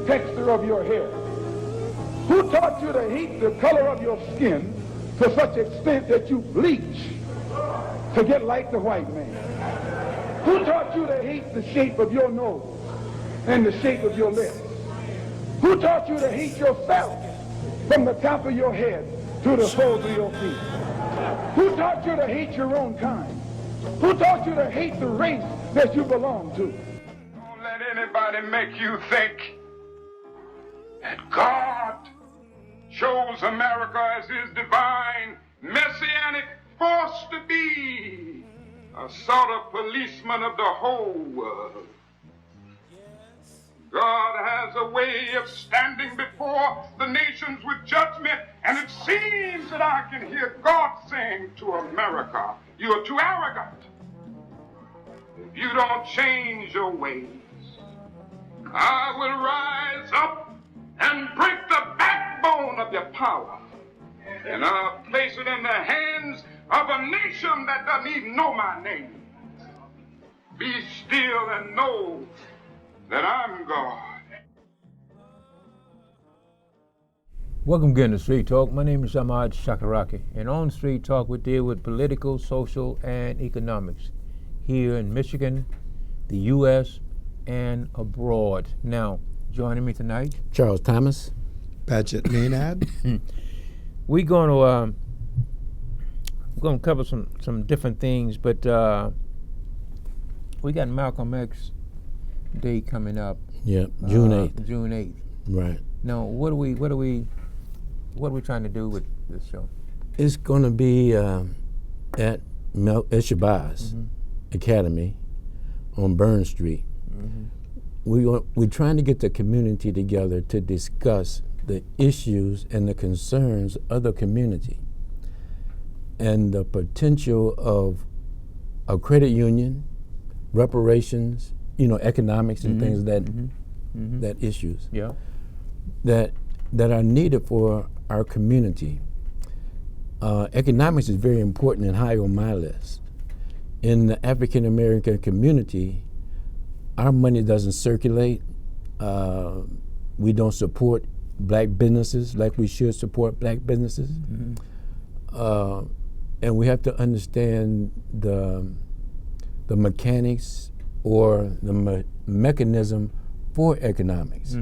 texture of your hair? Who taught you to hate the color of your skin to such extent that you bleach to get like the white man? Who taught you to hate the shape of your nose and the shape of your lips? Who taught you to hate yourself from the top of your head to the soles of your feet? Who taught you to hate your own kind? Who taught you to hate the race that you belong to? Don't let anybody make you think that God chose America as his divine messianic force to be a sort of policeman of the whole world. God has a way of standing before the nations with judgment, and it seems that I can hear God saying to America, you are too arrogant. If you don't change your ways, I will rise up and break the backbone of your power, and I'll place it in the hands of a nation that doesn't even know my name. Be still and know that I'm God. Welcome again to Street Talk. My name is Ahmad Shakaraki, and on Street Talk we deal with political, social, and economics here in Michigan, the U.S., and abroad. Now, joining me tonight, Charles Thomas, Padgett Maynard. we're going to cover some different things, but we got Malcolm X Day coming up. Yep, June 8th. June 8th. Right. Now, what are we trying to do with this show? It's going to be at Shabazz Academy on Burn Street. We're trying to get the community together to discuss the issues and the concerns of the community and the potential of a credit union, reparations, economics and things that issues that are needed for our community. Economics is very important and high on my list. In the African American community, our money doesn't circulate. We don't support black businesses like we should support black businesses. And we have to understand the mechanics or the mechanism for economics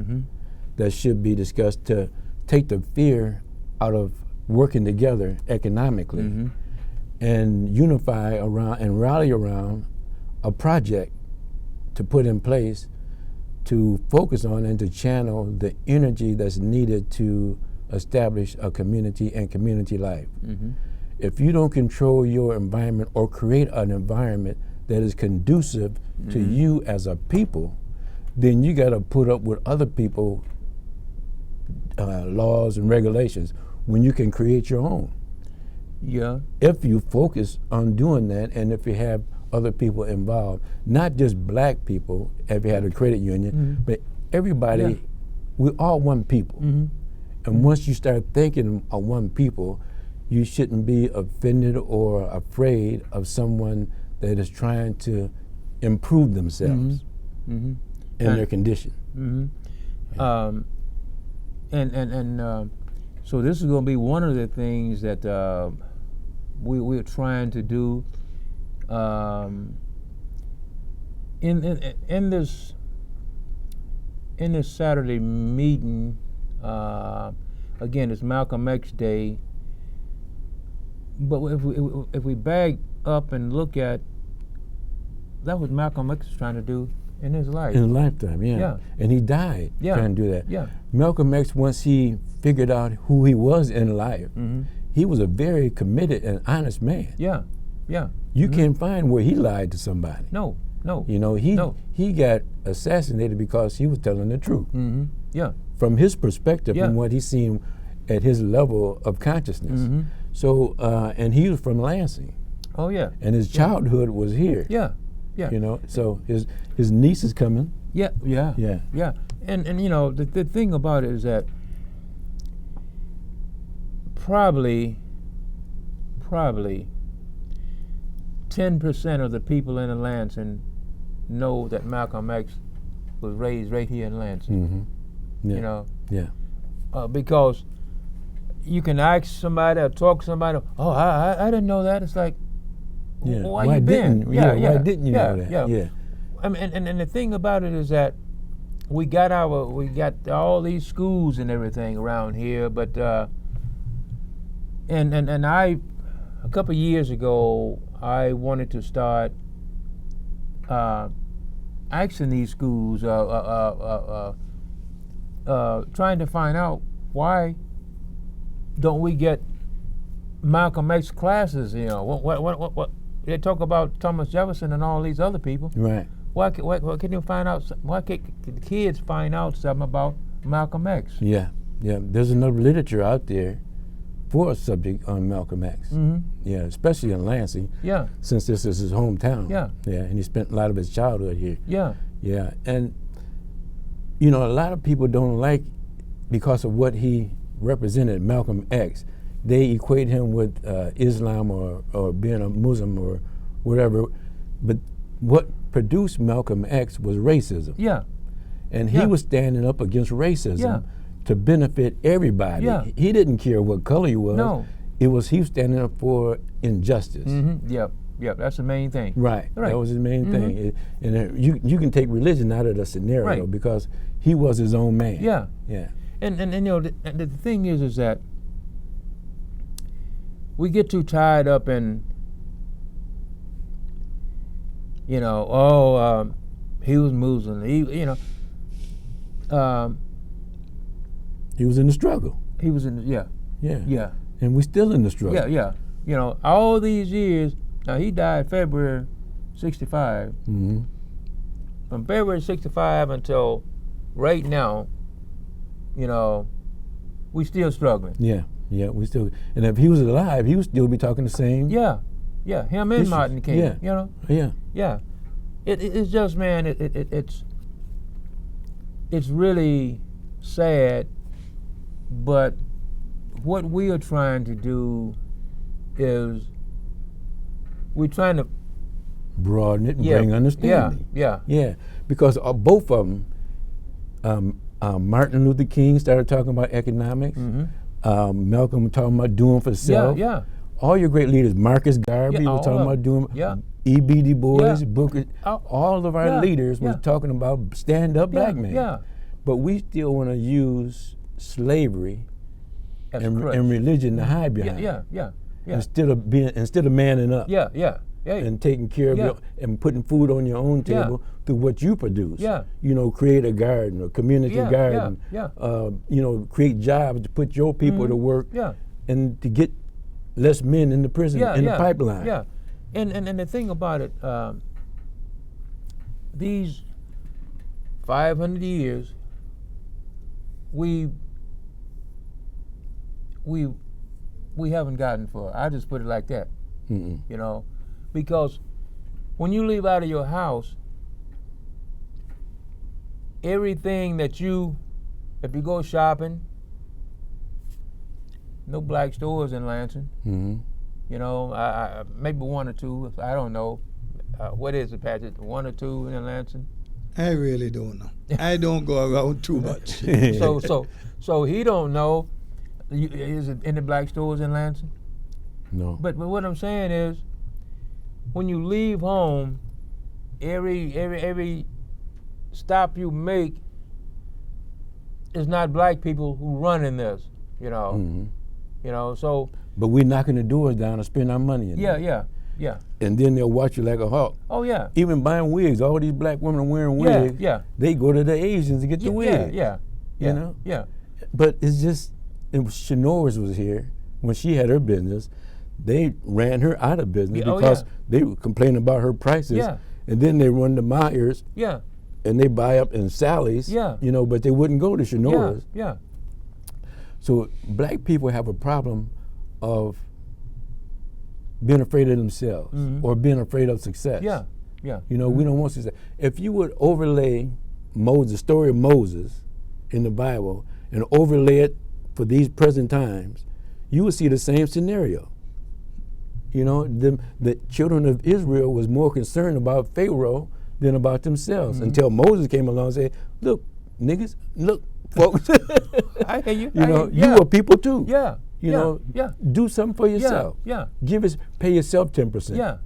that should be discussed to take the fear out of working together economically and unify around and rally around a project to put in place to focus on and to channel the energy that's needed to establish a community and community life. If you don't control your environment or create an environment that is conducive to you as a people, then you got to put up with other people laws and regulations when you can create your own. Yeah. If you focus on doing that, and if you have other people involved, not just black people, if you had a credit union, but everybody, we're all one people. And once you start thinking of one people, you shouldn't be offended or afraid of someone that is trying to improve themselves in their condition. So this is going to be one of the things that we're trying to do in this Saturday meeting. Again, it's Malcolm X Day, but if we back up and look at that, was Malcolm X was trying to do in his life. In his lifetime, yeah. And he died trying to do that. Yeah. Malcolm X, once he figured out who he was in life, he was a very committed and honest man. Yeah. You can't find where he lied to somebody. No. He got assassinated because he was telling the truth. Yeah. From his perspective, from what he's seen at his level of consciousness. So, and he was from Lansing. Oh yeah. And his childhood was here. Yeah. So his niece is coming. Yeah. And the thing about it is that probably 10% of the people in Lansing know that Malcolm X was raised right here in Lansing. Yeah. You know, Yeah. because you can ask somebody or talk to somebody. Oh, I didn't know that. It's like, Yeah. why you been? Why didn't you know that? Yeah. Yeah. I mean, and the thing about it is that we got all these schools and everything around here, but and I, a couple of years ago, I wanted to start asking these schools, trying to find out why don't we get Malcolm X classes? You know, what they talk about Thomas Jefferson and all these other people. Right. Why can you find out? Why can the kids find out something about Malcolm X? Yeah. Yeah. There's enough literature out there for a subject on Malcolm X. Mm-hmm. Yeah, especially in Lansing. Yeah. Since this is his hometown. Yeah. Yeah, and he spent a lot of his childhood here. Yeah. Yeah, and you know, a lot of people don't like, because of what he represented, Malcolm X, they equate him with Islam or being a Muslim or whatever. But what produced Malcolm X was racism. Yeah. And he was standing up against racism. Yeah. To benefit everybody. Yeah. He didn't care what color you was. No. He was standing up for injustice. Mm-hmm. Yep. That's the main thing. Right. That was his main Mhm. thing. And you can take religion out of the scenario, Right. because he was his own man. Yeah. Yeah. And you know, the thing is that we get too tied up in, you know, he was Muslim. He was in the struggle. he was in, Yeah. yeah. And we still in the struggle. Yeah. You know, all these years. Now he died February '65. Mm-hmm. From February '65 until right now, you know, we still struggling. Yeah. Yeah. We still. And if he was alive, he would still be talking the same. Yeah. Him and issues. Martin King. Yeah. You know. Yeah. Yeah. It's just, man. It's really sad, but what we are trying to do is we're trying to Broaden it and bring understanding. Yeah. Because both of them, Martin Luther King started talking about economics. Mm-hmm. Malcolm talking about doing for self. Yeah. All your great leaders, Marcus Garvey Yeah, was talking all about of doing. them. E.B. Du Bois, Yeah. Booker, all of our Yeah. leaders was Yeah. talking about stand-up black men. Yeah. But we still want to use slavery That's and correct. religion to hide behind. Yeah. Instead of manning up. Yeah. And taking care of Yeah. and putting food on your own Yeah. table through what you produce. Yeah. You know, create a garden, a community Yeah, garden. yeah. You know, create jobs to put your people to work. Yeah. And to get less men in the prison in the pipeline. Yeah. And the thing about it, these 500 years, we haven't gotten far. I just put it like that. Mm-mm. You know, because when you leave out of your house, everything that if you go shopping, no black stores in Lansing. Mm-hmm. You know, I maybe one or two. I don't know. What is it, Patrick? One or two in Lansing? I really don't know. I don't go around too much. So he don't know. Is it any black stores in Lansing? No. But what I'm saying is, when you leave home, every stop you make is not black people who run in this. You know. Mm-hmm. You know. So. But we're knocking the doors down and spending our money in there. Yeah. And then they'll watch you like a hawk. Oh yeah. Even buying wigs, all these black women are wearing wigs. Yeah. They go to the Asians to get the wig. Yeah. You know? Yeah. But it's just, Shanoris was here when she had her business. They ran her out of business because they were complaining about her prices. Yeah. And then they run to Myers. Yeah. And they buy up in Sally's. Yeah. You know, but they wouldn't go to Shanoris. Yeah. So black people have a problem of being afraid of themselves or being afraid of success. Yeah. You know, we don't want success. If you would overlay the story of Moses in the Bible and overlay it for these present times, you would see the same scenario. You know, the children of Israel was more concerned about Pharaoh than about themselves until Moses came along and said, look, niggas, look, folks. I hear you. You I know, hear you are people too. Yeah. You yeah, know, Yeah. do something for yourself. Yeah. Pay yourself 10%. Yeah.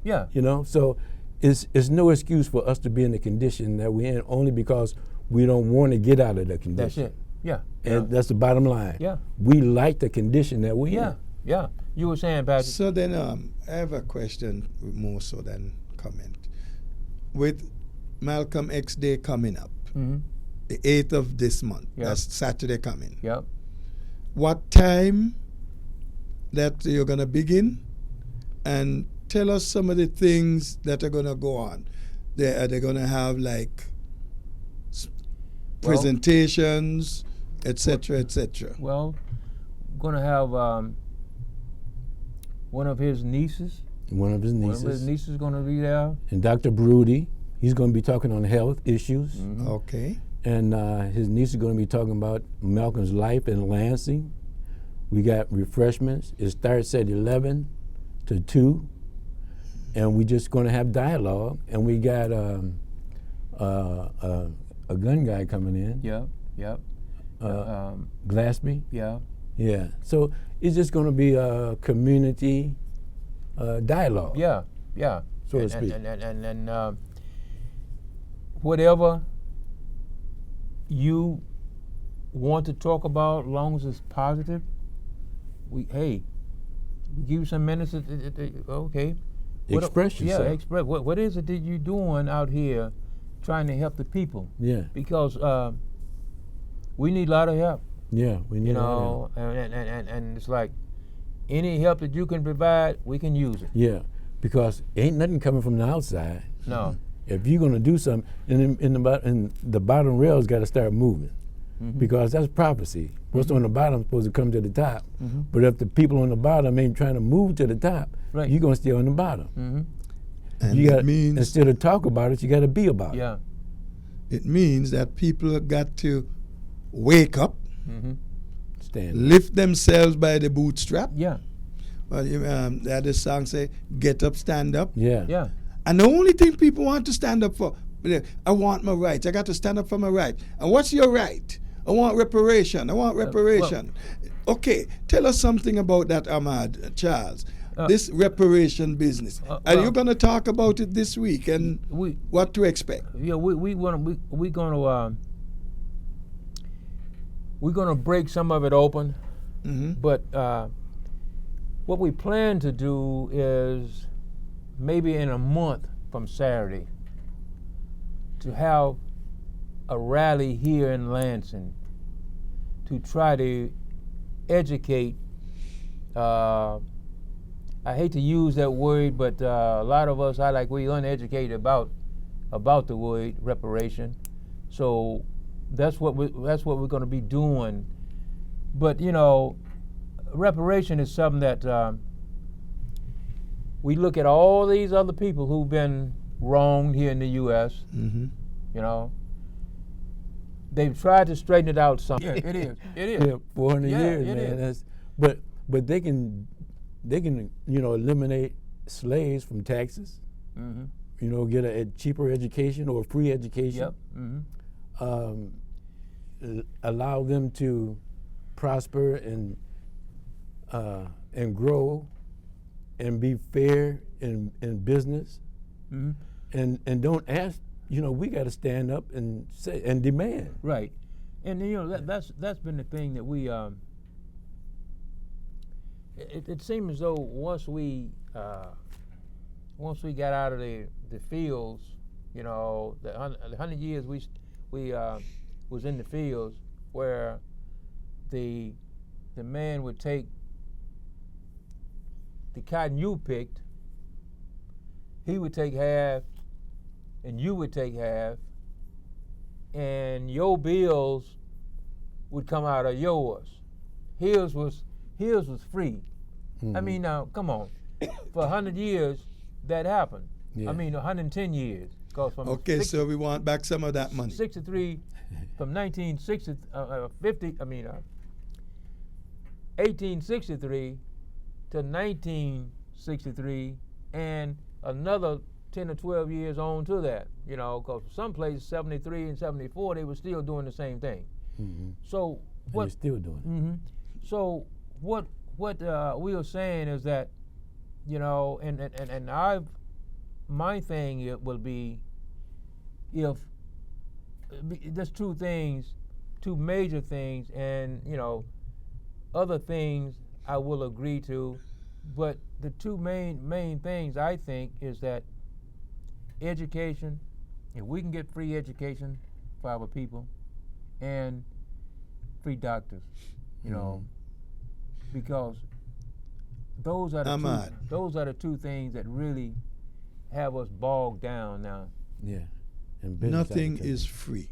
Yeah. You know, so it's no excuse for us to be in the condition that we're in only because we don't want to get out of the condition. That's it. Yeah. And that's the bottom line. Yeah. We like the condition that we're Yeah. in. Yeah. You were saying, Patrick. So then, I have a question more so than comment. With Malcolm X Day coming up, Mm-hmm. the 8th of this month, Yeah. that's Saturday coming. Yep. What time that you're going to begin? And tell us some of the things that are going to go on. Are they going to have like presentations, etc., etc.? Well, going to have one of his nieces. One of his One nieces. of his nieces going to be there. And Dr. Broody, he's going to be talking on health issues. Mm-hmm. Okay. And his niece is going to be talking about Malcolm's life in Lansing. We got refreshments. It starts at 11 to 2. And we just going to have dialogue. And we got a gun guy coming in, Yep. Yep. Glassby. Yeah. Yeah. So it's just going to be a community dialogue. Yeah. Yeah. So to speak. And whatever you want to talk about, as long as it's positive, we give you some minutes. Okay. Express yourself. Yeah, express. What is it that you're doing out here, trying to help the people? Yeah. Because we need a lot of help. Yeah. We need You know, and it's like any help that you can provide, we can use it. Yeah. Because ain't nothing coming from the outside. No. If you're going to do something, and the bottom rail's got to start moving, because that's prophecy. What's on the bottom is supposed to come to the top. But if the people on the bottom ain't trying to move to the top, Right. you're going to stay on the bottom. And You it got means instead of talk about it, you got to be about Yeah. it means that people have got to wake up, it. Stand. lift themselves by the bootstrap. Yeah. Well, that the song say, "Get up, stand up." Yeah. Yeah. And the only thing people want to stand up for, I want my rights. I got to stand up for my right. And what's your right? I want reparation. I want reparation. Okay, tell us something about that, Ahmad, Charles. This reparation business. Are you going to talk about it this week and what to expect? Yeah, we're gonna break some of it open, but what we plan to do is maybe in a month from Saturday to have a rally here in Lansing to try to educate. I hate to use that word, but a lot of us, we uneducated about the word reparation. So that's what we're going to be doing. But you know, reparation is something that we look at all these other people who've been wronged here in the U.S. You know, they've tried to straighten it out some. Yeah, it is. It is. Yeah, 400 years, it man. is. But they can eliminate slaves from taxes. You know, get a cheaper education or free education. Yep. Allow them to prosper and grow and be fair in business. And don't ask. You know, we got to stand up and say and demand. Right. And you know that's been the thing that we. It seems as though once we got out of the fields, you know, the 100 years we was in the fields where the man would take the cotton you picked, he would take half, and you would take half, and your bills would come out of yours. His was free. I mean, now come on, for 100 years that happened. Yeah. I mean, 110 years. Okay, so we want back some of that money. 63 from 1863 to 1963, and another 10 or 12 years on to that. You know, because some places 73 and 74 they were still doing the same thing. So And what? they're still doing it. So what we are saying is that, you know, and my thing it will be, if there's two major things, and you know, other things I will agree to, but the two main things I think is that education, if we can get free education for our people, and free doctors, you know, because those are the two things that really have us bogged down now. Yeah. And business Nothing opportunity. is free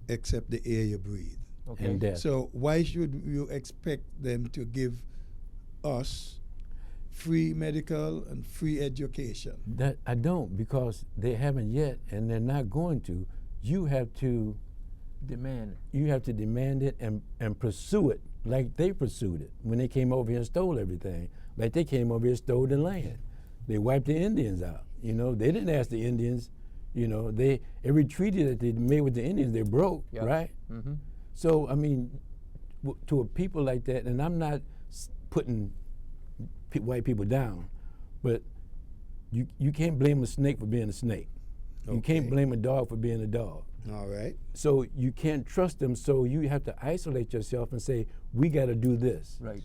except the air you breathe. Okay. And death. So why should you expect them to give us free medical and free education? That I don't, because they haven't yet, and they're not going to. You have to Demand. demand it and pursue it like they pursued it when they came over here and stole everything. Like they came over here and stole the land. They wiped the Indians out. You know, they didn't ask the Indians. You know, every treaty that they made with the Indians, they broke, Yep. right? So I mean, to a people like that, and I'm not putting white people down, but you can't blame a snake for being a snake. You can't Okay. blame a dog for being a dog. All right. So you can't trust them. So you have to isolate yourself and say, we got to do this. Right.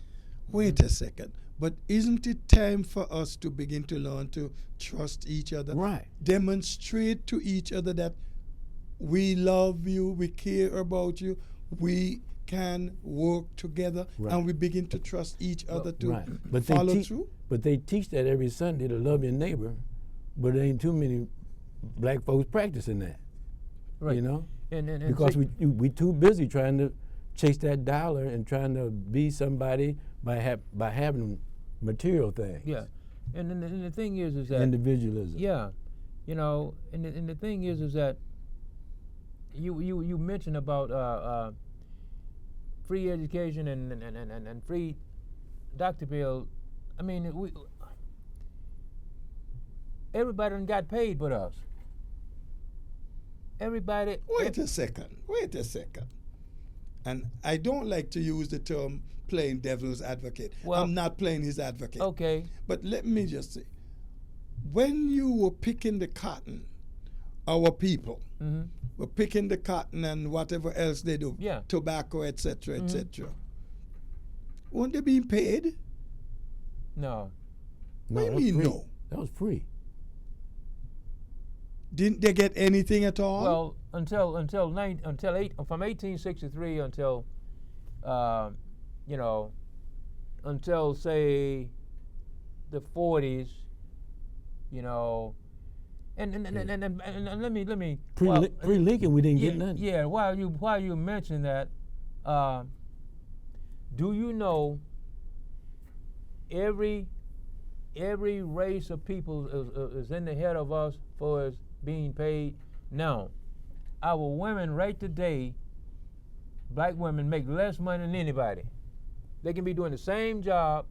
Wait a second. But isn't it time for us to begin to learn to trust each other? Right. Demonstrate to each other that we love you, we care about you, we can work together, Right. and we begin to trust each other to Right. But follow they through. But they teach that every Sunday, to love your neighbor, but there ain't too many black folks practicing that. Right. You know? And Because see- we too busy trying to chase that dollar and trying to be somebody by having material things. Yeah. And the thing is that Individualism. yeah, you know, and the thing is that you mentioned about free education and free doctor bill. I mean, everybody done got paid but us. Everybody. Wait a second. And I don't like to use the term playing devil's advocate. Well- I'm not playing his advocate. Okay. But let me just say, when you were picking the cotton, our people were picking the cotton and whatever else they do, Yeah. tobacco, etc., etc. Weren't they being paid? No. What do you that was mean free. no? That was free. Didn't they get anything at all? Well, from 1863 until, you know, until say the 40s, you know, and let me Pre-Lincoln, we didn't get nothing. Yeah, while you mention that, do you know every race of people is in the head of us for us being paid? Now, our women right today, black women, make less money than anybody. They can be doing the same job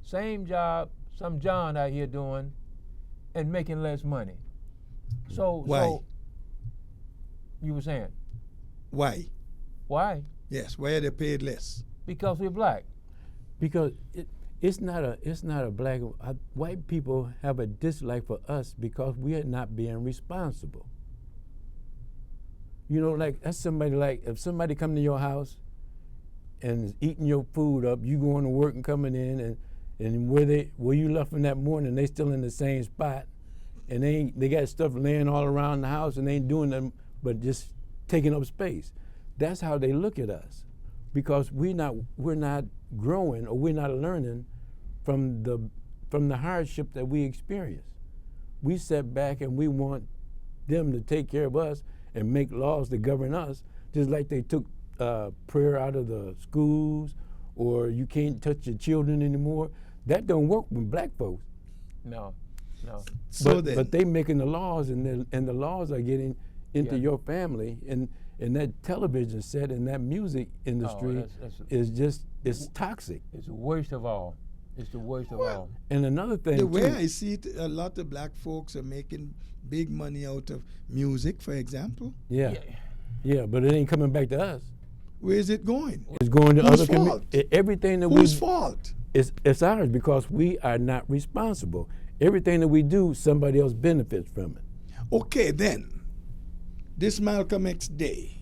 some John out here doing, and making less money. So Why? You were saying Why? why? Yes, why are they paid less? Because we're black. Because it's not a black. White people have a dislike for us because we are not being responsible. You know, like that's somebody, like if somebody come to your house and is eating your food up, you going to work and coming in, and where you left them that morning, they still in the same spot, and they got stuff laying all around the house and they ain't doing them but just taking up space. That's how they look at us, because we're not growing, or we're not learning from the hardship that we experience. We sit back and we want them to take care of us and make laws to govern us, just like they took prayer out of the schools, or you can't touch your children anymore. That don't work with black folks. No. But they making the laws, and the laws are getting into Yeah. your family, and that television set and that music industry that's it's toxic. It's the worst of all. It's the worst of all. And another thing, The way too, I see it, a lot of black folks are making big money out of music, for example. yeah, but it ain't coming back to us. where is it going? It's going to Whose other fault? everything that Whose we fault? it's ours because we are not responsible. Everything that we do, somebody else benefits from it. Okay, then, this Malcolm X Day,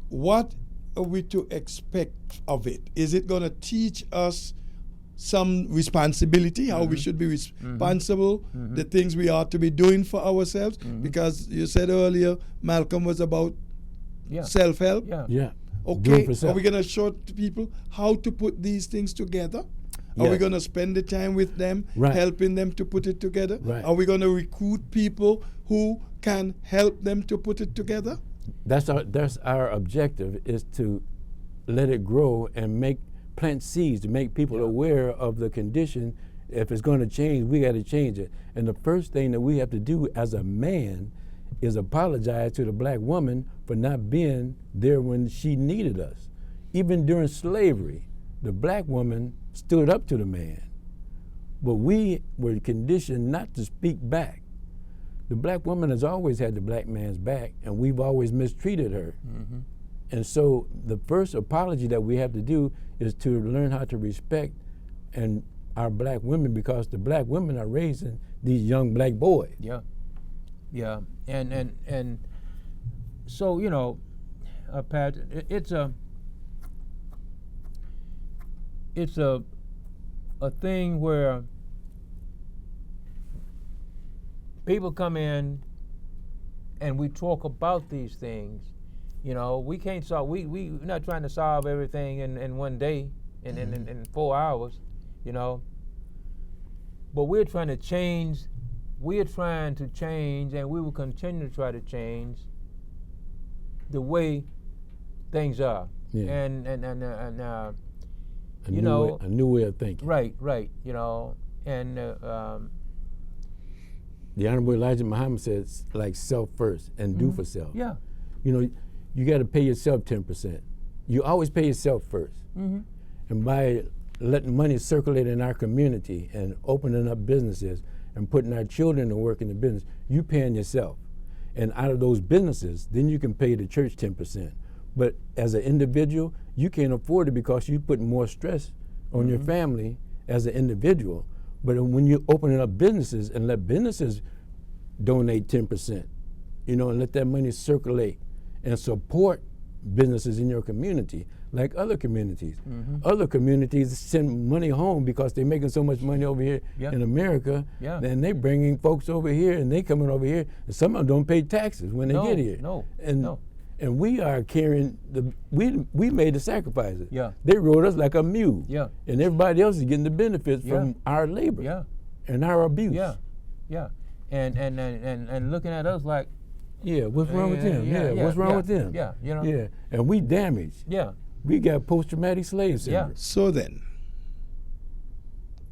what are we to expect of it? Is it going to teach us some responsibility, how we should be responsible, the things we ought to be doing for ourselves? Because you said earlier, Malcolm was about Yeah. self-help. Yeah. Yeah. Do Okay, it for are self. we going to show to people how to put these things together? Are we Yes. going to spend the time with them, Right. helping them to put it together? Right. Are we going to recruit people who can help them to put it together? That's our objective, is to let it grow and plant seeds to make people aware of the condition. If it's going to change, we got to change it. And the first thing that we have to do as a man is apologize to the black woman for not being there when she needed us. Even during slavery, the black woman stood up to the man, but we were conditioned not to speak back. The black woman has always had the black man's back, and we've always mistreated her. And so the first apology that we have to do is to learn how to respect and our black women, because the black women are raising these young black boys. Yeah, yeah, and so Pat, it's a thing where people come in and we talk about these things. We can't solve. We're not trying to solve everything in one day, in 4 hours, But we're trying to change. We're trying to change, and we will continue to try to change the way things are. Yeah. And A you new way of thinking. right, and The Honorable Elijah Muhammad says, like, self first and do for self. yeah, You got to pay yourself 10%. You always pay yourself first. And by letting money circulate in our community and opening up businesses and putting our children to work in the business, you paying yourself. And out of those businesses, then you can pay the church 10%. But as an individual, you can't afford it because you put more stress on your family as an individual. But when you're opening up businesses and let businesses donate 10%, and let that money circulate and support businesses in your community, like other communities. Other communities send money home because they're making so much money over here in America, and they bringing folks over here, and they coming over here, and some of them don't pay taxes when they get here. And we are carrying we made the sacrifices. Yeah. They rode us like a mule. Yeah. And everybody else is getting the benefits from our labor. Yeah. And our abuse. Yeah, and looking at us like, Yeah, what's wrong with them? What's wrong with them? Yeah, Yeah, and we damaged. Yeah. We got post-traumatic slave syndrome. Yeah. So then,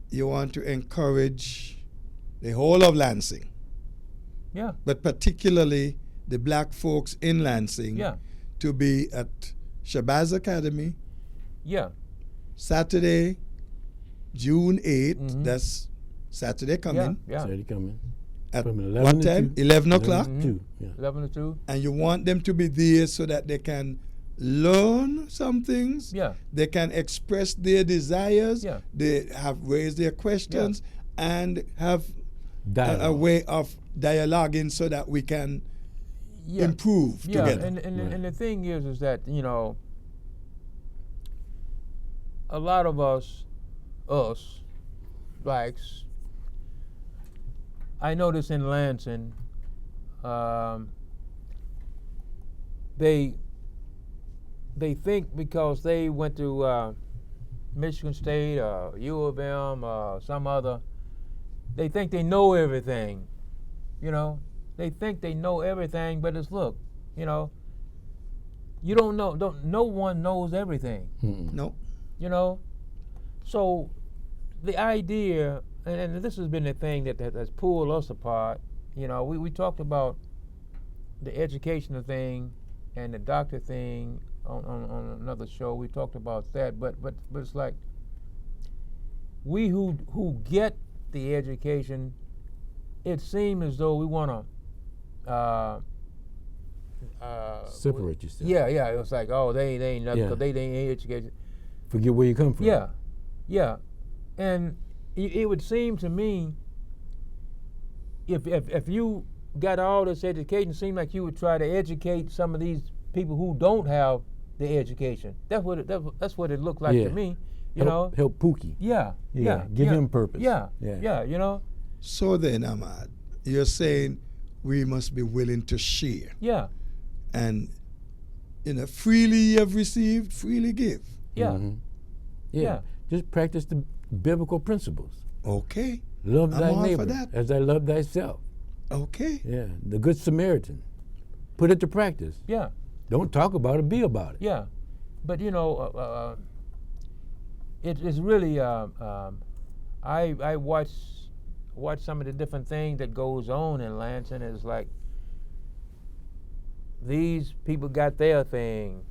you want to encourage the whole of Lansing, Yeah. but particularly the black folks in Lansing, Yeah. to be at Shabazz Academy Yeah. Saturday, June 8th. That's Saturday coming. Yeah. Saturday coming. At From 11 what to time? 2. 11 o'clock. 2. Yeah. 11 to 2. And you want them to be there so that they can learn some things. Yeah. They can express their desires. Yeah. They have raised their questions and have a Dialogue. way of dialoguing so that we can Yeah. improve Yeah. together. And the thing is that, a lot of us blacks, I notice in Lansing, they think because they went to Michigan State or U of M or some other, they think they know everything. They think they know everything, but it's look, you don't know. No one knows everything. No. So the idea, and this has been the thing that has pulled us apart. We talked about the educational thing and the doctor thing on another show. We talked about that, but it's like we who get the education, it seems as though we want to Separate yourself. Yeah, yeah. It was like, oh, they ain't nothing, Yeah. 'cause they ain't educated. Forget where you come from. Yeah, yeah. And it would seem to me, if you got all this education, it seems like you would try to educate some of these people who don't have the education. That's what it looked like Yeah. to me. You know. Help Pookie. Yeah. Yeah, give yeah, him purpose. Yeah. Yeah. Yeah. You know. So then, Ahmad, you're saying we must be willing to share. Yeah. And, freely you have received, freely give. Yeah. Mhm. Yeah. Yeah. Just practice the biblical principles. Okay. Love I'm thy all for neighbor that. as thy love thyself. Okay. Yeah. The Good Samaritan. Put it to practice. Yeah. Don't talk about it, be about it. Yeah. But it's really I watch some of the different things that goes on in Lansing. It's like these people got their thing,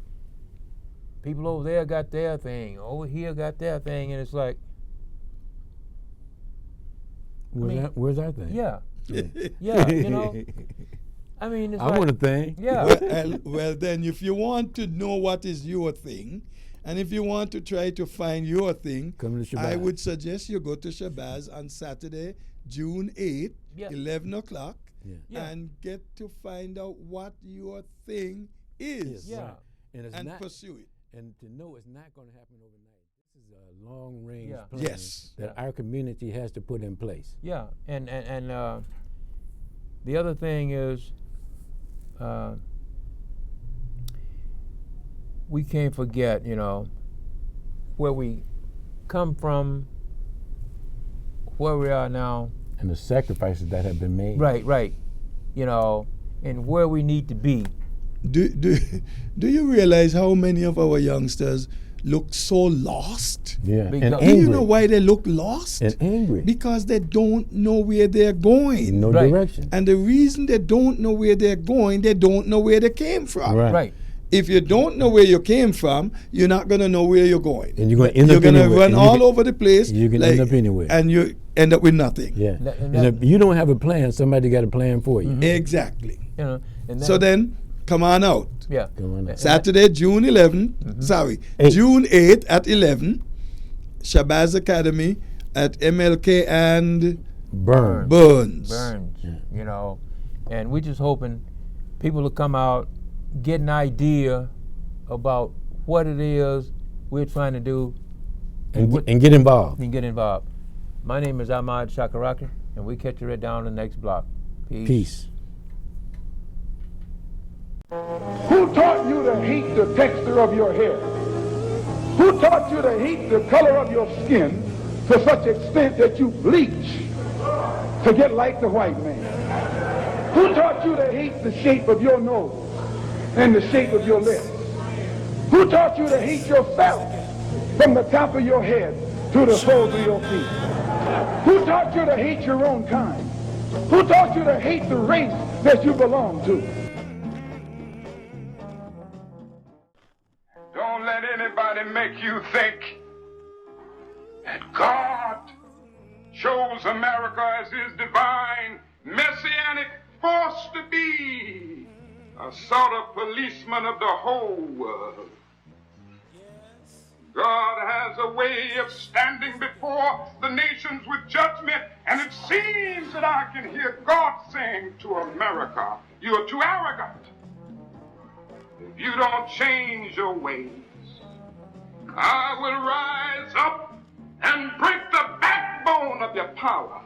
people over there got their thing, over here got their thing, and it's like, Where's our thing? yeah, yeah, you know. I mean, it's I like, want a thing. yeah, Well, then, if you want to know what is your thing, and if you want to try to find your thing, Come to Shabazz. I would suggest you go to Shabazz on Saturday, June 8th, Yeah. 11 o'clock, Yeah. and get to find out what your thing is Yeah. Right. And it's and not, pursue it. and to know it's not going to happen overnight. This is a long range Yeah. plan Yes. that our community has to put in place. yeah, and the other thing is, we can't forget, where we come from, where we are now. And the sacrifices that have been made. Right. And where we need to be. Do you realize how many of our youngsters look so lost? Yeah. Big And dog. Do angry. you know why they look lost? And angry. Because they don't know where they're going. No Right. direction. And the reason they don't know where they're going, they don't know where they came from. Right. Right. If you don't know where you came from, you're not going to know where you're going. And you're going to end You're up going to anywhere. run And you all can- over the place. you can end up anywhere. And you end up with nothing. Yeah. And And if you don't have a plan, somebody got a plan for you. Exactly. And So then, come on out. yeah. Come on now. And Saturday, June 11th, Eight. June 8th at 11, Shabazz Academy at MLK and Burn. Burns. Burns, and we're just hoping people will come out, get an idea about what it is we're trying to do, And get involved. and get involved. My name is Ahmad Shakaraki, and we catch you right down the next block. Peace. Who taught you to hate the texture of your hair? Who taught you to hate the color of your skin to such extent that you bleach to get like the white man? Who taught you to hate the shape of your nose and the shape of your lips? Who taught you to hate yourself from the top of your head to the soles of your feet? Who taught you to hate your own kind? Who taught you to hate the race that you belong to? Don't let anybody make you think that God chose America as his divine messianic force to be a sort of policeman of the whole world. God has a way of standing before the nations with judgment, and it seems that I can hear God saying to America, you are too arrogant. If you don't change your ways, I will rise up and break the backbone of your power,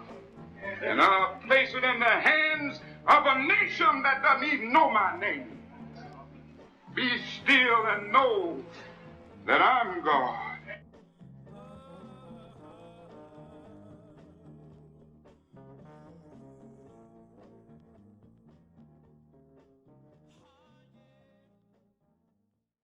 and I'll place it in the hands of a nation that doesn't even know my name. Be still and know that I'm God.